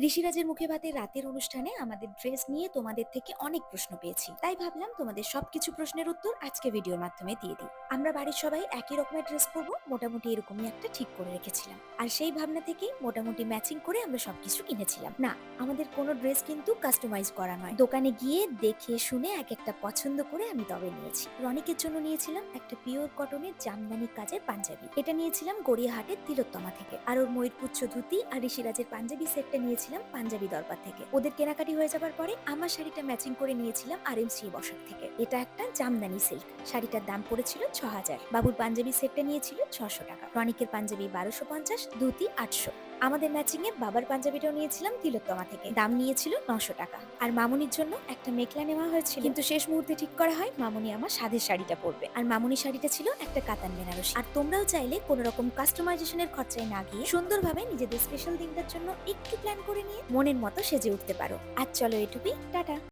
ঋষিরাজের মুখে ভাতের রাতের অনুষ্ঠানে আমাদের ড্রেস নিয়ে তোমাদের থেকে অনেক প্রশ্ন পেয়েছি, তাই ভাবলাম তোমাদের সবকিছু প্রশ্নের উত্তর আজকে ভিডিওর মাধ্যমে দিয়ে দিই। আমরা বাড়ির সবাই একই রকমের ড্রেস পরবো, মোটামুটি এরকমই একটা ঠিক করে রেখেছিলাম। আর সেই ভাবনা থেকেই মোটামুটি ম্যাচিং করে আমরা সবকিছু কিনেছিলাম। না, আমাদের কোনো ড্রেস কিন্তু কাস্টমাইজ করা নয়, দোকানে গিয়ে দেখে শুনে এক একটা পছন্দ করে আমি তবে নিয়েছি। রনিকের জন্য নিয়েছিলাম একটা পিওর কটনের জামদানি কাজের পাঞ্জাবি, এটা নিয়েছিলাম গড়িয়াহাটের তিলোত্তমা থেকে। আর ওর ময়ূরপুচ্ছ ধুতি আর ঋষিরাজের পাঞ্জাবি সেটটা নিয়েছিলাম পাঞ্জাবি দরবার থেকে। ওদের কেনাকাটি হয়ে যাবার পরে আমার শাড়িটা ম্যাচিং করে নিয়েছিলাম RMC বসাক থেকে। এটা একটা জামদানি সিল্ক, শাড়িটার দাম পড়েছিল 6000। বাবুর পাঞ্জাবি সেটটা নিয়েছিল 600 টাকা। রনিকের পাঞ্জাবি 1250, ধুতি 800। আমাদের ম্যাচিং এ বাবার পাঞ্জাবিটাও নিয়েছিলাম তিলোত্তমা থেকে, দাম নিয়েছিল 900 টাকা। আর মামুনির জন্য একটা মেখলা নেওয়া হয়েছিল, কিন্তু শেষ মুহূর্তে ঠিক করা হয় মামুনি আমার সাধের শাড়িটা পরবে। আর মামুনি শাড়িটা ছিল একটা কাতান বেনারসি। আর তোমরাও চাইলে কোনো রকম কাস্টমাইজেশনের খরচায় না গিয়ে সুন্দরভাবে নিজেদের স্পেশাল দিনটার জন্য একটু প্ল্যান করে নিয়ে মনের মতো সেজে উঠতে পারো। আজ চলো এটুকুই, টাটা।